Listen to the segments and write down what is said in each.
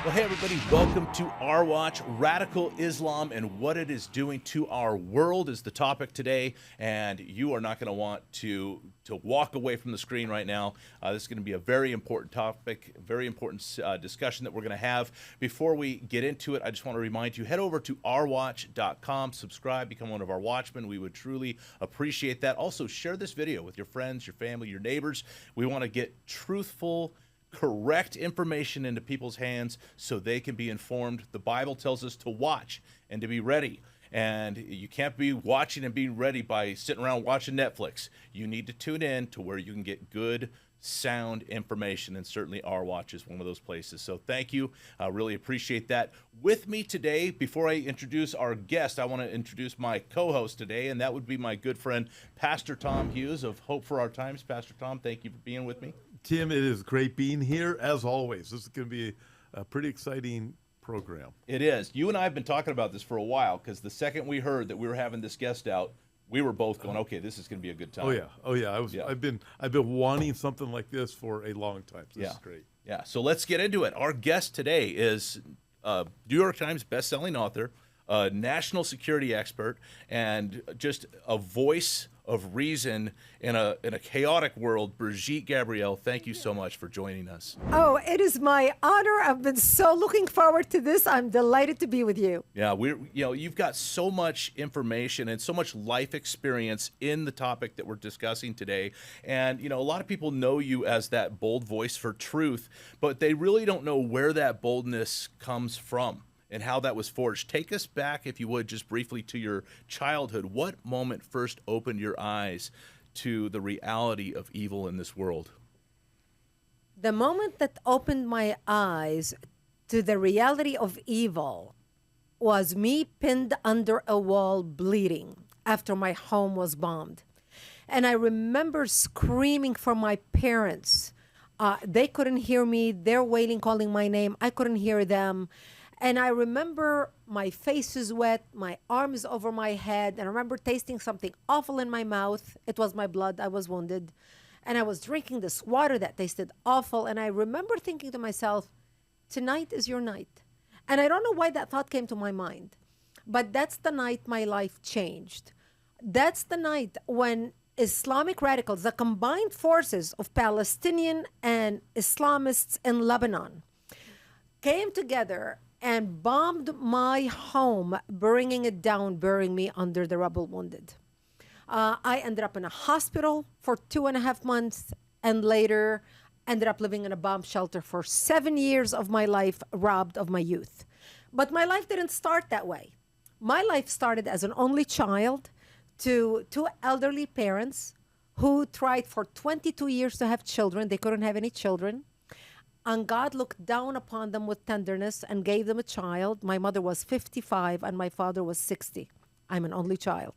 Well, hey, everybody, welcome to Our Watch. Radical Islam and what it is doing to our world is the topic today, and you are not going to want to walk away from the screen right now. This is going to be a very important topic, very important discussion that we're going to have. Before we get into it, I just want to remind you, head over to ourwatch.com, subscribe, become one of our watchmen. We would truly appreciate that. Also, share this video with your friends, your family, your neighbors. We want to get truthful, correct information into people's hands so they can be informed. The Bible tells us to watch and to be ready. And you can't be watching and being ready by sitting around watching Netflix. You need to tune in to where you can get good, sound information, and certainly Our Watch is one of those places. So thank you. I really appreciate that. With me today, before I introduce our guest, I want to introduce my co-host today, and that would be my good friend, Pastor Tom Hughes of Hope for Our Times. Pastor Tom, thank you for being with me. Tim, it is great being here, as always. This is going to be a pretty exciting program. It is. You and I have been talking about this for a while, because the second we heard that we were having this guest out, we were both going, okay, this is going to be a good time. Oh yeah. I've been wanting something like this for a long time. So this is great. Yeah. So let's get into it. Our guest today is New York Times bestselling author, a national security expert, and just a voice of reason in a chaotic world. Brigitte Gabriel, thank you so much for joining us. Oh, it is my honor. I've been so looking forward to this. I'm delighted to be with you. Yeah, you've got so much information and so much life experience in the topic that we're discussing today. And, a lot of people know you as that bold voice for truth, but they really don't know where that boldness comes from and how that was forged. Take us back, if you would, just briefly to your childhood. What moment first opened your eyes to the reality of evil in this world? The moment that opened my eyes to the reality of evil was me pinned under a wall bleeding after my home was bombed. And I remember screaming for my parents. They couldn't hear me. They're wailing, calling my name. I couldn't hear them. And I remember my face is wet, my arm is over my head, and I remember tasting something awful in my mouth. It was my blood. I was wounded. And I was drinking this water that tasted awful. And I remember thinking to myself, tonight is your night. And I don't know why that thought came to my mind, but that's the night my life changed. That's the night when Islamic radicals, the combined forces of Palestinian and Islamists in Lebanon, came together and bombed my home, bringing it down, burying me under the rubble wounded. I ended up in a hospital for 2.5 months, and later ended up living in a bomb shelter for 7 years of my life, robbed of my youth. But my life didn't start that way. My life started as an only child to two elderly parents who tried for 22 years to have children. They couldn't have any children. And God looked down upon them with tenderness and gave them a child. My mother was 55 and my father was 60. I'm an only child.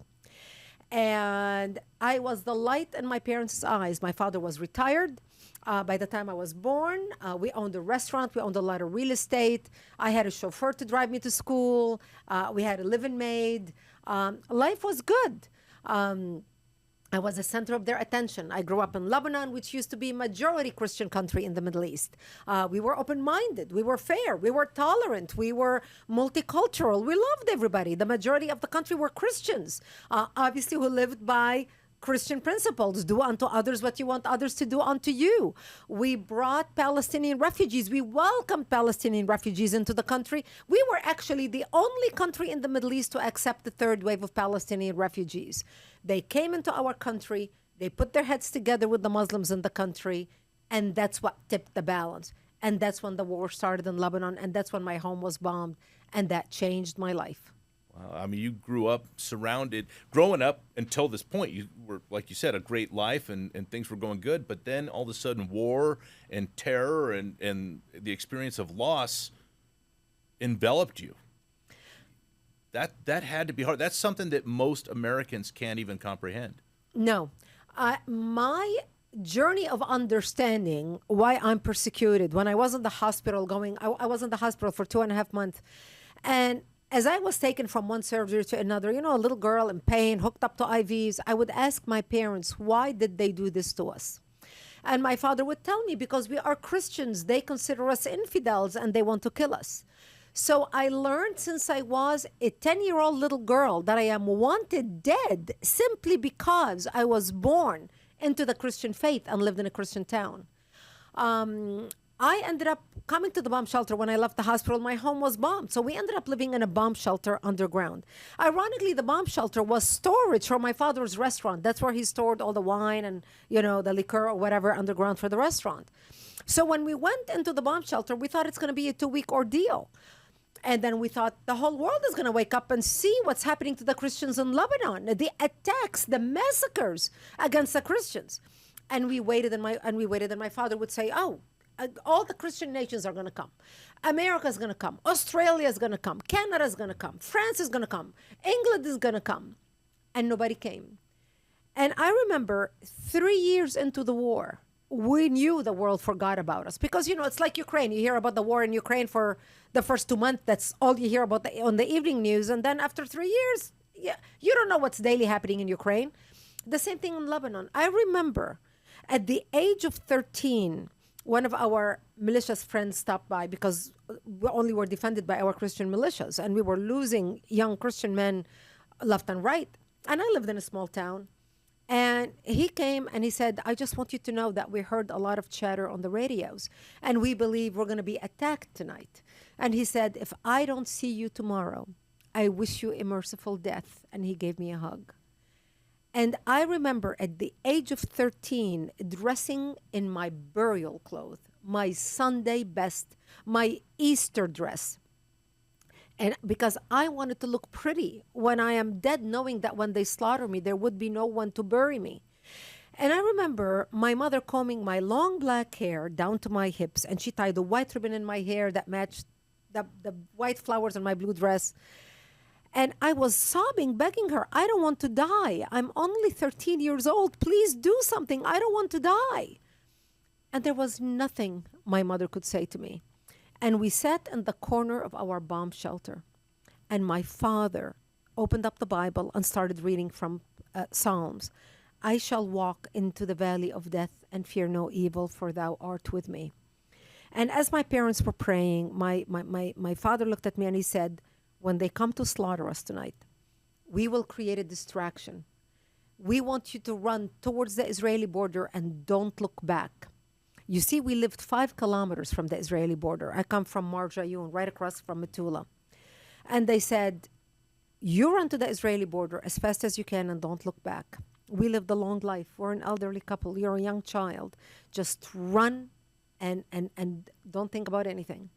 And I was the light in my parents' eyes. My father was retired. By the time I was born, we owned a restaurant. We owned a lot of real estate. I had a chauffeur to drive me to school. We had a living maid. Life was good. I was the center of their attention. I grew up in Lebanon, which used to be a majority Christian country in the Middle East. We were open-minded. We were fair. We were tolerant. We were multicultural. We loved everybody. The majority of the country were Christians, obviously, who lived by Christian principles. Do unto others what you want others to do unto you. We brought Palestinian refugees. We welcomed Palestinian refugees into the country. We were actually the only country in the Middle East to accept the third wave of Palestinian refugees. They came into our country. They put their heads together with the Muslims in the country. And that's what tipped the balance. And that's when the war started in Lebanon. And that's when my home was bombed. And that changed my life. Wow. I mean, you grew up growing up until this point, you were, like you said, a great life and things were going good. But then all of a sudden war and terror and the experience of loss enveloped you. That had to be hard. That's something that most Americans can't even comprehend. No. My journey of understanding why I'm persecuted, when I was in the hospital I was in the hospital for 2.5 months. And as I was taken from one surgery to another, a little girl in pain, hooked up to IVs, I would ask my parents, why did they do this to us? And my father would tell me, because we are Christians, they consider us infidels and they want to kill us. So I learned since I was a 10-year-old little girl that I am wanted dead simply because I was born into the Christian faith and lived in a Christian town. I ended up coming to the bomb shelter when I left the hospital. My home was bombed. So we ended up living in a bomb shelter underground. Ironically, the bomb shelter was storage for my father's restaurant. That's where he stored all the wine and, the liquor or whatever underground for the restaurant. So when we went into the bomb shelter, we thought it's going to be a 2-week ordeal. And then we thought the whole world is going to wake up and see what's happening to the Christians in Lebanon, the attacks, the massacres against the Christians. And we waited, and my father would say, all the Christian nations are going to come. America is going to come. Australia is going to come. Canada is going to come. France is going to come. England is going to come. And nobody came. And I remember 3 years into the war, we knew the world forgot about us. Because, it's like Ukraine. You hear about the war in Ukraine for the first 2 months. That's all you hear about on the evening news. And then after 3 years, you don't know what's daily happening in Ukraine. The same thing in Lebanon. I remember at the age of 13, one of our militias friends stopped by, because we only were defended by our Christian militias, and we were losing young Christian men left and right. And I lived in a small town. And he came and he said, I just want you to know that we heard a lot of chatter on the radios, and we believe we're going to be attacked tonight. And he said, if I don't see you tomorrow, I wish you a merciful death. And he gave me a hug. And I remember at the age of 13, dressing in my burial clothes, my Sunday best, my Easter dress. And because I wanted to look pretty when I am dead, knowing that when they slaughter me, there would be no one to bury me. And I remember my mother combing my long black hair down to my hips, and she tied a white ribbon in my hair that matched the white flowers on my blue dress. And I was sobbing, begging her, I don't want to die. I'm only 13 years old. Please do something. I don't want to die. And there was nothing my mother could say to me. And we sat in the corner of our bomb shelter. And my father opened up the Bible and started reading from Psalms. I shall walk into the valley of death and fear no evil, for thou art with me. And as my parents were praying, my father looked at me and he said, when they come to slaughter us tonight, we will create a distraction. We want you to run towards the Israeli border and don't look back. You see, we lived 5 kilometers from the Israeli border. I come from Marjayoun, right across from Metula. And they said, you run to the Israeli border as fast as you can and don't look back. We lived a long life. We're an elderly couple. You're a young child. Just run and don't think about anything.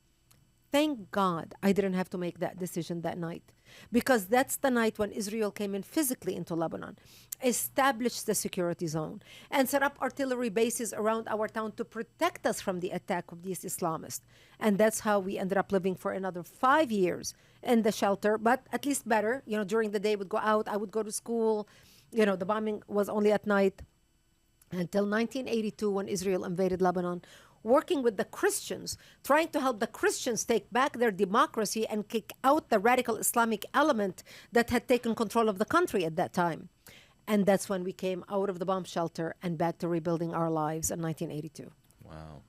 Thank God I didn't have to make that decision that night, because that's the night when Israel came in physically into Lebanon, established the security zone, and set up artillery bases around our town to protect us from the attack of these Islamists. And that's how we ended up living for another 5 years in the shelter, but at least better. During the day, we'd go out, I would go to school. The bombing was only at night until 1982, when Israel invaded Lebanon, working with the Christians, trying to help the Christians take back their democracy and kick out the radical Islamic element that had taken control of the country at that time. And that's when we came out of the bomb shelter and back to rebuilding our lives in 1982. Wow.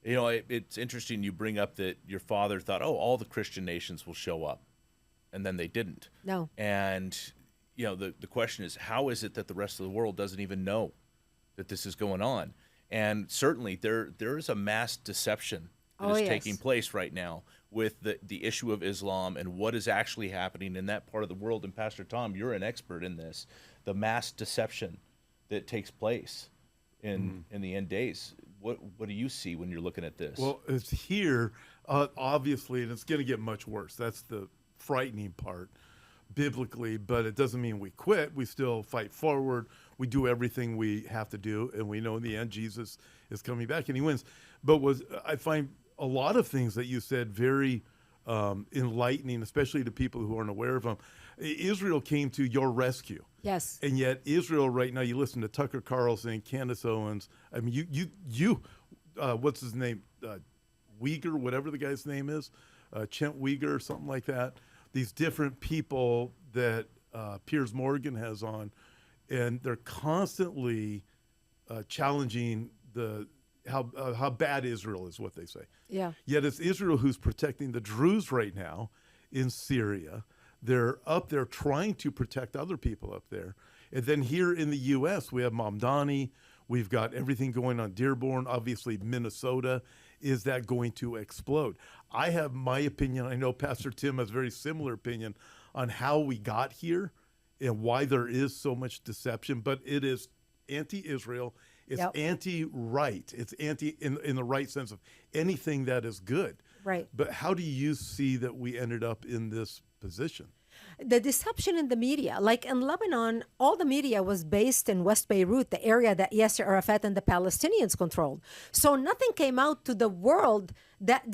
It's interesting you bring up that your father thought, all the Christian nations will show up. And then they didn't. No. And, the question is, how is it that the rest of the world doesn't even know that this is going on? And certainly there is a mass deception that is taking place right now with the issue of Islam and what is actually happening in that part of the world. And Pastor Tom, you're an expert in this, the mass deception that takes place in the end days. What do you see when you're looking at this? Well, it's here, obviously, and it's going to get much worse. That's the frightening part biblically, but it doesn't mean we quit. We still fight forward. We do everything we have to do, and we know in the end Jesus is coming back and he wins. But I find a lot of things that you said very enlightening, especially to people who aren't aware of them. Israel came to your rescue. Yes. And yet Israel right now, you listen to Tucker Carlson, Candace Owens. I mean, you what's his name? Uyghur, whatever the guy's name is, Chent Uyghur or something like that. These different people that Piers Morgan has on, and they're constantly challenging how bad Israel is, what they say. Yeah. Yet it's Israel who's protecting the Druze right now in Syria. They're up there trying to protect other people up there. And then here in the U.S., we have Mamdani. We've got everything going on Dearborn. Obviously, Minnesota. Is that going to explode? I have my opinion. I know Pastor Tim has a very similar opinion on how we got here and why there is so much deception. But it is anti-Israel. It's anti-right. It's anti in the right sense of anything that is good. Right. But how do you see that we ended up in this position? The deception in the media, like in Lebanon, all the media was based in West Beirut, the area that Yasser Arafat and the Palestinians controlled. So nothing came out to the world that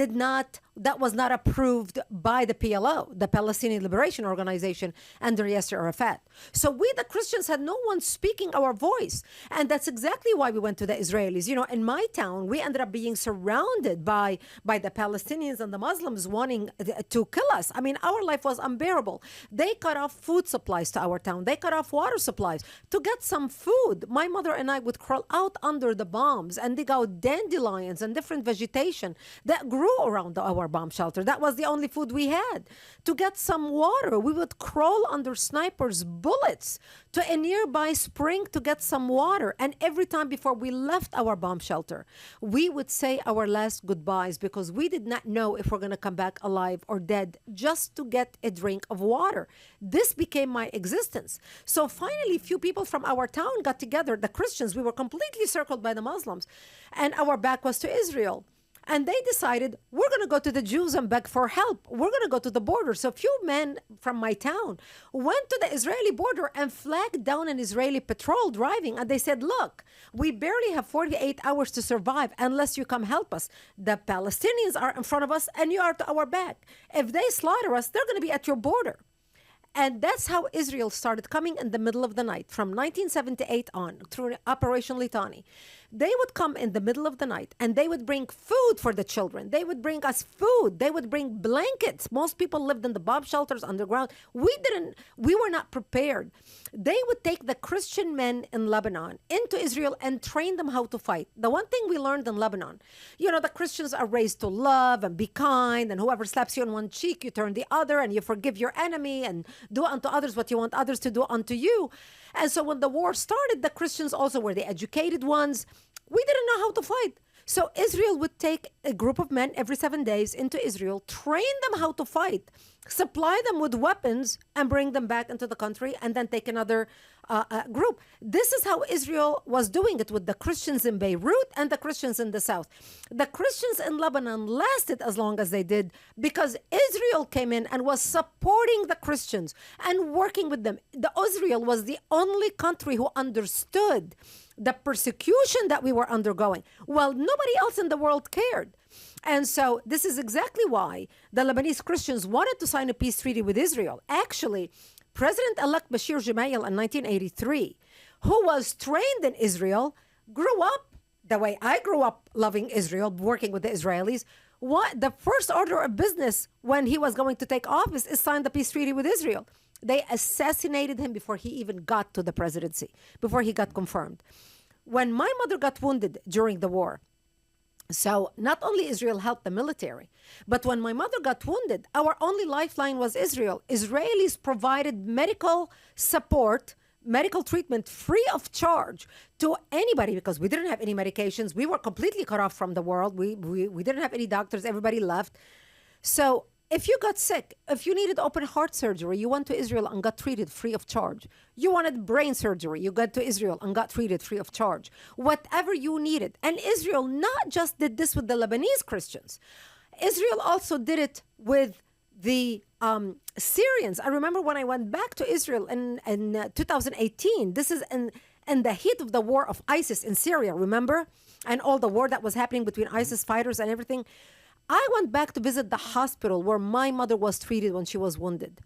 was not approved by the PLO, the Palestinian Liberation Organization, under Yasser Arafat. So we, the Christians, had no one speaking our voice. And that's exactly why we went to the Israelis. You know, in my town, we ended up being surrounded by the Palestinians and the Muslims wanting to kill us. I mean, our life was unbearable. They cut off food supplies to our town. They cut off water supplies. To get some food, my mother and I would crawl out under the bombs and dig out dandelions and different vegetation that grew around our bomb shelter. That was the only food we had. To get some water, we would crawl under snipers' bullets to a nearby spring to get some water. And every time before we left our bomb shelter, we would say our last goodbyes because we did not know if we're going to come back alive or dead, just to get a drink of water. This became my existence. So finally, few people from our town got together, the Christians. We were completely circled by the Muslims, and our back was to Israel. And they decided, we're going to go to the Jews and beg for help. We're going to go to the border. So a few men from my town went to the Israeli border and flagged down an Israeli patrol driving. And they said, look, we barely have 48 hours to survive unless you come help us. The Palestinians are in front of us and you are to our back. If they slaughter us, they're going to be at your border. And that's how Israel started coming in the middle of the night from 1978 on through Operation Litani. They would come in the middle of the night and they would bring food for the children. They would bring us food. They would bring blankets. Most people lived in the bomb shelters underground. We were not prepared. They would take the Christian men in Lebanon into Israel and train them how to fight. The one thing we learned in Lebanon, you know, the Christians are raised to love and be kind, and whoever slaps you on one cheek, you turn the other, and you forgive your enemy and do unto others what you want others to do unto you. And so when the war started, the Christians also were the educated ones. We didn't know how to fight. So Israel would take a group of men every 7 days into Israel, train them how to fight, supply them with weapons, and bring them back into the country, and then take another group. This is how Israel was doing it with the Christians in Beirut and the Christians in the south. The Christians in Lebanon lasted as long as they did because Israel came in and was supporting the Christians and working with them. Israel was the only country who understood the persecution that we were undergoing. Well, nobody else in the world cared. And so this is exactly why the Lebanese Christians wanted to sign a peace treaty with Israel. Actually, President-elect Bashir Gemayel in 1983, who was trained in Israel, grew up the way I grew up loving Israel, working with the Israelis. The first order of business when he was going to take office is sign the peace treaty with Israel. They assassinated him before he even got to the presidency, before he got confirmed. When my mother got wounded during the war, so not only Israel helped the military, but when my mother got wounded, our only lifeline was Israel. Israelis provided medical support, medical treatment free of charge to anybody because we didn't have any medications. We were completely cut off from the world. We didn't have any doctors. Everybody left. So if you got sick, if you needed open heart surgery, you went to Israel and got treated free of charge. You wanted brain surgery, you got to Israel and got treated free of charge. Whatever you needed. And Israel not just did this with the Lebanese Christians. Israel also did it with the Syrians. I remember when I went back to Israel in 2018, this is in the heat of the war of ISIS in Syria, remember? And all the war that was happening between ISIS fighters and everything. I went back to visit the hospital where my mother was treated when she was wounded.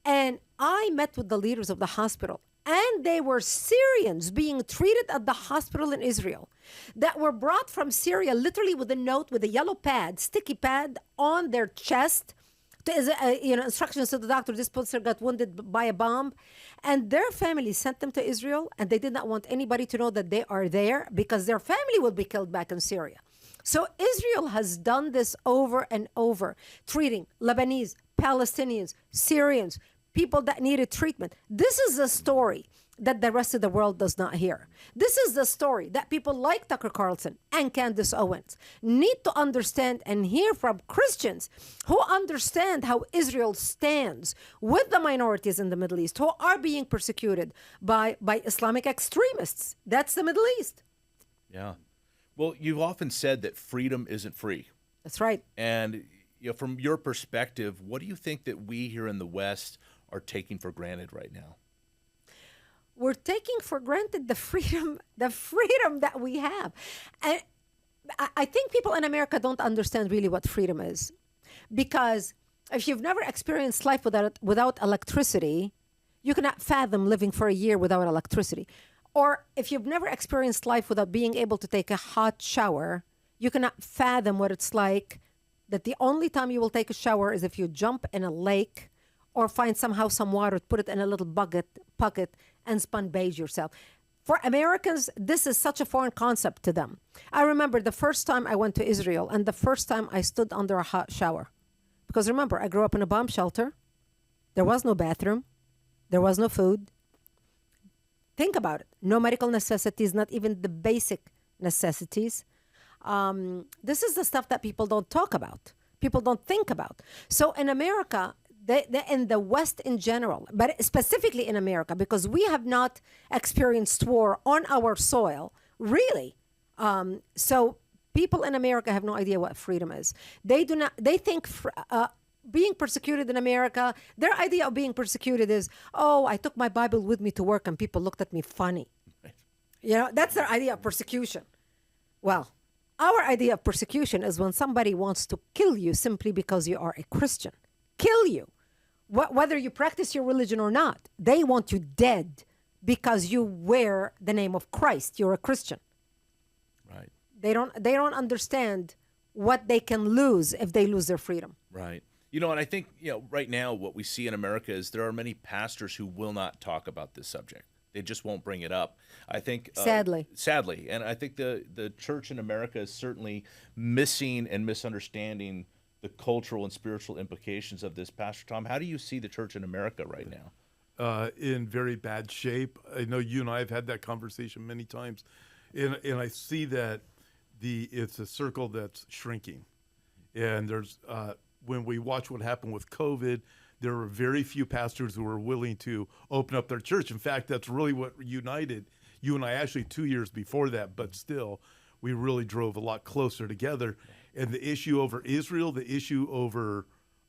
And I met with the leaders of the hospital. And they were Syrians being treated at the hospital in Israel that were brought from Syria literally with a note with a yellow pad, sticky pad on their chest instructions to the doctor. This person got wounded by a bomb, and their family sent them to Israel, and they did not want anybody to know that they are there because their family will be killed back in Syria. So Israel has done this over and over, treating Lebanese, Palestinians, Syrians, people that needed treatment. This is a story that the rest of the world does not hear. This is the story that people like Tucker Carlson and Candace Owens need to understand and hear from Christians who understand how Israel stands with the minorities in the Middle East who are being persecuted by Islamic extremists. That's the Middle East. Yeah. Well, you've often said that freedom isn't free. That's right. And from your perspective, what do you think that we here in the West are taking for granted right now? We're taking for granted the freedom that we have. And I think people in America don't understand really what freedom is. Because if you've never experienced life without electricity, you cannot fathom living for a year without electricity. Or if you've never experienced life without being able to take a hot shower, you cannot fathom what it's like that the only time you will take a shower is if you jump in a lake or find somehow some water, put it in a little bucket, and sunbathe yourself. For Americans, this is such a foreign concept to them. I remember the first time I went to Israel and the first time I stood under a hot shower. Because remember, I grew up in a bomb shelter. There was no bathroom. There was no food. Think about it. No medical necessities, not even the basic necessities. This is the stuff that people don't talk about. People don't think about. So in America, in the West in general, but specifically in America, because we have not experienced war on our soil, really. So people in America have no idea what freedom is. They do not. They think being persecuted in America, their idea of being persecuted is, oh, I took my Bible with me to work and people looked at me funny. Right. That's their idea of persecution. Well, our idea of persecution is when somebody wants to kill you simply because you are a Christian. Kill you. Whether you practice your religion or not, they want you dead because you wear the name of Christ. You're a Christian. Right. They don't understand what they can lose if they lose their freedom. Right. And I think, right now what we see in America is there are many pastors who will not talk about this subject. They just won't bring it up. I think sadly, and I think the church in America is certainly missing and misunderstanding the cultural and spiritual implications of this. Pastor Tom, how do you see the church in America right now? In very bad shape. I know you and I have had that conversation many times, and I see that it's a circle that's shrinking. And there's when we watch what happened with COVID, there were very few pastors who were willing to open up their church. In fact, that's really what united you and I actually 2 years before that, but still, we really drove a lot closer together. And the issue over Israel, the issue over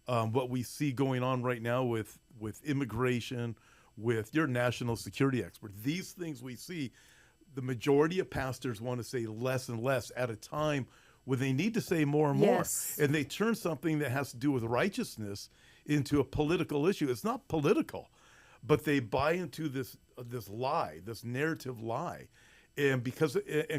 what we see going on right now with immigration, with your national security expert, these things we see, the majority of pastors want to say less and less at a time when they need to say more and more. Yes. And they turn something that has to do with righteousness into a political issue. It's not political, but they buy into this lie, this narrative lie. And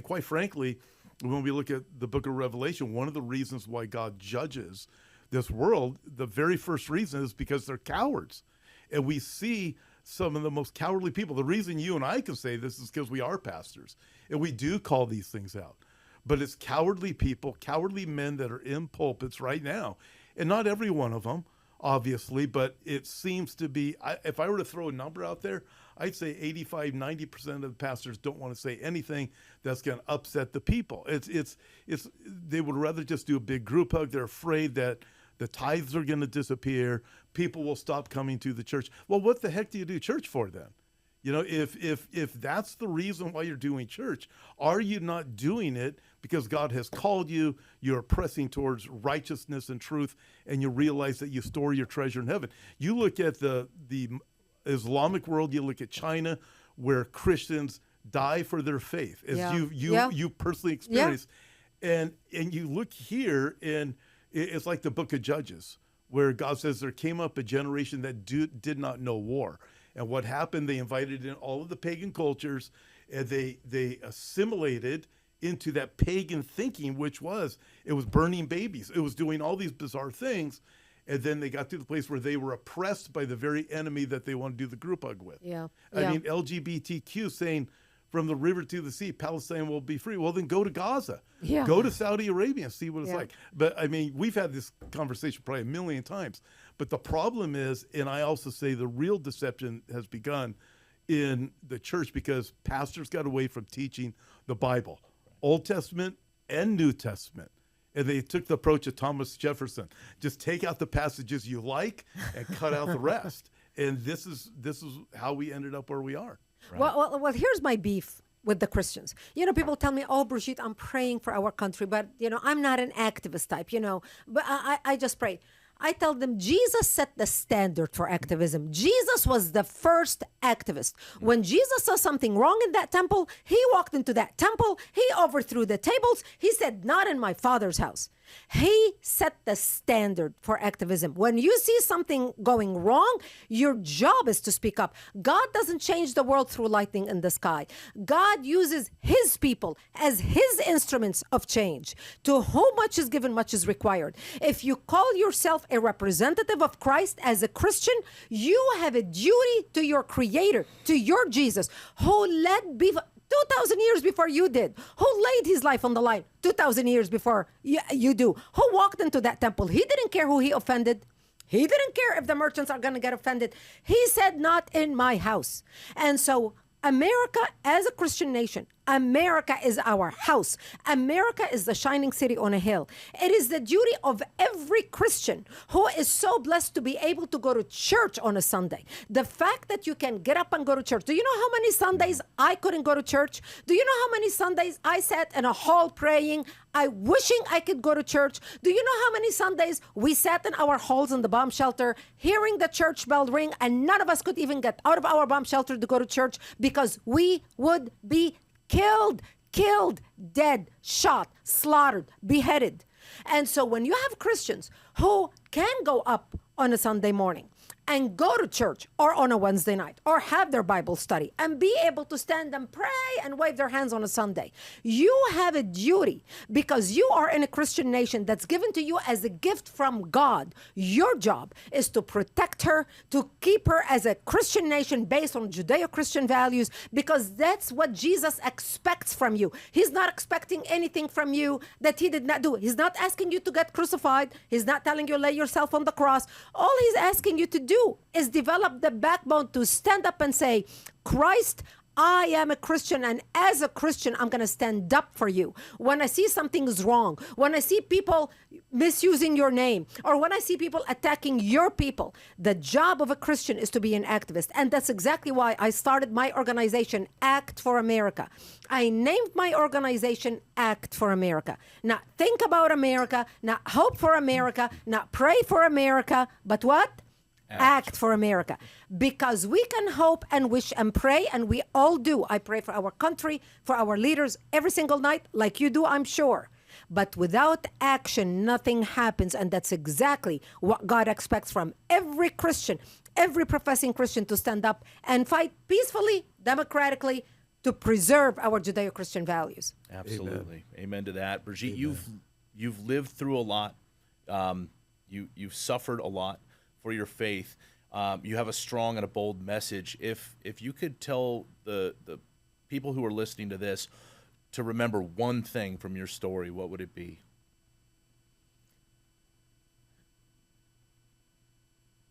quite frankly, when we look at the book of Revelation, one of the reasons why God judges this world, the very first reason is because they're cowards. And we see some of the most cowardly people. The reason you and I can say this is because we are pastors, and we do call these things out. But it's cowardly people, cowardly men that are in pulpits right now. And not every one of them, obviously, but it seems to be, if I were to throw a number out there, I'd say 85, 90% of the pastors don't want to say anything that's going to upset the people. They would rather just do a big group hug. They're afraid that the tithes are going to disappear. People will stop coming to the church. Well, what the heck do you do church for then? If that's the reason why you're doing church, are you not doing it because God has called you, you're pressing towards righteousness and truth, and you realize that you store your treasure in heaven? You look at the Islamic world, you look at China, where Christians die for their faith, as you personally experienced. Yeah. And you look here, and it's like the book of Judges, where God says there came up a generation that did not know war. And what happened, they invited in all of the pagan cultures, and they assimilated into that pagan thinking, it was burning babies. It was doing all these bizarre things. And then they got to the place where they were oppressed by the very enemy that they want to do the group hug with. Yeah. I mean, LGBTQ saying from the river to the sea, Palestine will be free. Well, then go to Gaza. Yeah. Go to Saudi Arabia and see what it's Yeah. like. But I mean, we've had this conversation probably a million times. But the problem is, and I also say the real deception has begun in the church because pastors got away from teaching the Bible, Old Testament and New Testament. And they took the approach of Thomas Jefferson. Just take out the passages you like and cut out the rest. And this is how we ended up where we are. Right. Well, here's my beef with the Christians. People tell me, oh, Brigitte, I'm praying for our country, but, I'm not an activist type, but I just pray. I tell them Jesus set the standard for activism. Jesus was the first activist. When Jesus saw something wrong in that temple, he walked into that temple, he overthrew the tables, he said, not in my Father's house. He set the standard for activism. When you see something going wrong, your job is to speak up. God doesn't change the world through lightning in the sky. God uses his people as his instruments of change. To whom much is given, much is required. If you call yourself a representative of Christ as a Christian, you have a duty to your Creator, to your Jesus, who led 2,000 years before you did, who laid his life on the line 2,000 years before you do, who walked into that temple. He didn't care who he offended. He didn't care if the merchants are going to get offended. He said, not in my house. And so America, as a Christian nation, America is our house. America is the shining city on a hill. It is the duty of every Christian who is so blessed to be able to go to church on a Sunday. The fact that you can get up and go to church. Do you know how many Sundays I couldn't go to church? Do you know how many Sundays I sat in a hall praying, wishing I could go to church? Do you know how many Sundays we sat in our halls in the bomb shelter, hearing the church bell ring, and none of us could even get out of our bomb shelter to go to church because we would be killed, dead, shot, slaughtered, beheaded. And so when you have Christians who can go up on a Sunday morning and go to church or on a Wednesday night or have their Bible study and be able to stand and pray and wave their hands on a Sunday, you have a duty because you are in a Christian nation that's given to you as a gift from God. Your job is to protect her, to keep her as a Christian nation based on Judeo-Christian values, because that's what Jesus expects from you. He's not expecting anything from you that he did not do. He's not asking you to get crucified. He's not telling you lay yourself on the cross. All he's asking you to do is develop the backbone to stand up and say, Christ, I am a Christian, and as a Christian, I'm going to stand up for you. When I see something is wrong, when I see people misusing your name, or when I see people attacking your people, the job of a Christian is to be an activist. And that's exactly why I started my organization, Act for America. I named my organization Act for America. Not think about America, not hope for America, not pray for America, but what? Act for America. Because we can hope and wish and pray, and we all do. I pray for our country, for our leaders every single night, like you do, I'm sure. But without action, nothing happens. And that's exactly what God expects from every Christian, every professing Christian, to stand up and fight peacefully, democratically, to preserve our Judeo-Christian values. Absolutely. Amen to that. Brigitte, you've lived through a lot. You've suffered a lot for your faith. You have a strong and a bold message. If you could tell the people who are listening to this to remember one thing from your story, what would it be?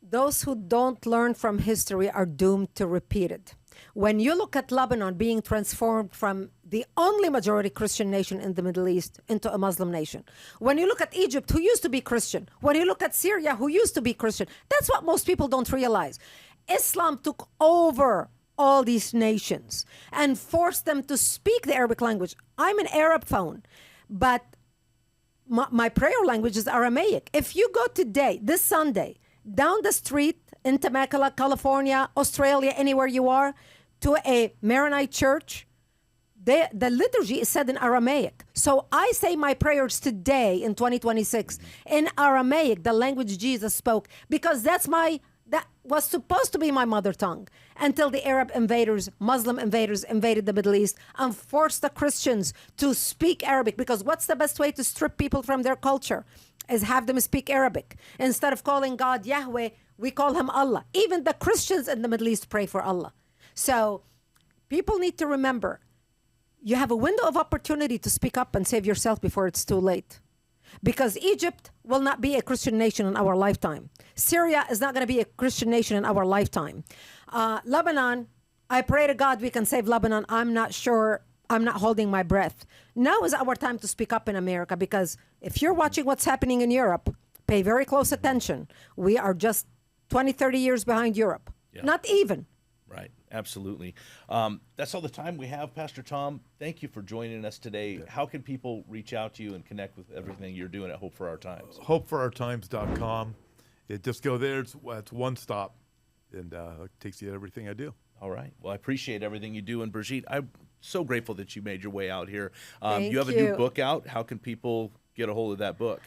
Those who don't learn from history are doomed to repeat it. When you look at Lebanon being transformed from the only majority Christian nation in the Middle East into a Muslim nation, when you look at Egypt, who used to be Christian, when you look at Syria, who used to be Christian, that's what most people don't realize. Islam took over all these nations and forced them to speak the Arabic language. I'm an Arab phone, but my prayer language is Aramaic. If you go today, this Sunday, down the street in Temecula, California, Australia, anywhere you are, to a Maronite church, the liturgy is said in Aramaic. So I say my prayers today in 2026 in Aramaic, the language Jesus spoke, because that's my that was supposed to be my mother tongue until the Arab invaders, Muslim invaders invaded the Middle East and forced the Christians to speak Arabic. Because what's the best way to strip people from their culture? Is have them speak Arabic. Instead of calling God Yahweh, we call him Allah. Even the Christians in the Middle East pray for Allah. So people need to remember, you have a window of opportunity to speak up and save yourself before it's too late. Because Egypt will not be a Christian nation in our lifetime. Syria is not going to be a Christian nation in our lifetime. Lebanon, I pray to God we can save Lebanon. I'm not sure. I'm not holding my breath. Now is our time to speak up in America, because if you're watching what's happening in Europe, pay very close attention. We are just 20, 30 years behind Europe. Yeah. Not even. Right. Absolutely. That's all the time we have, Pastor Tom. Thank you for joining us today. How can people reach out to you and connect with everything you're doing at Hope for Our Times? HopeForOurTimes.com. Just go there. It's one stop, and it takes you to everything I do. All right. Well, I appreciate everything you do. And Brigitte, I'm so grateful that you made your way out here. Thank you have a you. new book out. How can people get a hold of that book?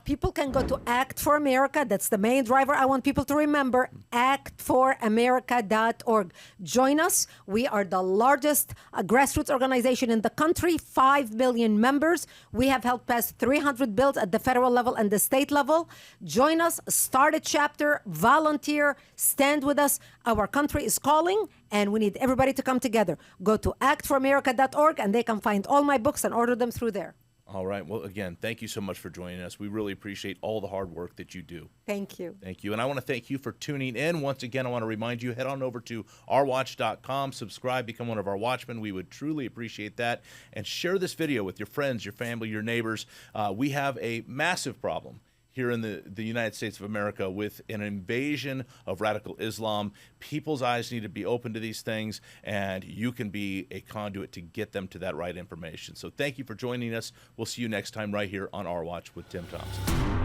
People can go to Act for America. That's the main driver I want people to remember. actforamerica.org. Join us. We are the largest grassroots organization in the country, 5 million members. We have helped pass 300 bills at the federal level and the state level. Join us, start a chapter, volunteer, stand with us. Our country is calling, and we need everybody to come together. Go to actforamerica.org, and they can find all my books and order them through there. All right. Well, again, thank you so much for joining us. We really appreciate all the hard work that you do. Thank you. Thank you. And I want to thank you for tuning in. Once again, I want to remind you, head on over to ourwatch.com, subscribe, become one of our watchmen. We would truly appreciate that. And share this video with your friends, your family, your neighbors. We have a massive problem here in the United States of America with an invasion of radical Islam. People's eyes need to be open to these things, and you can be a conduit to get them to that right information. So thank you for joining us. We'll see you next time right here on Our Watch with Tim Thompson.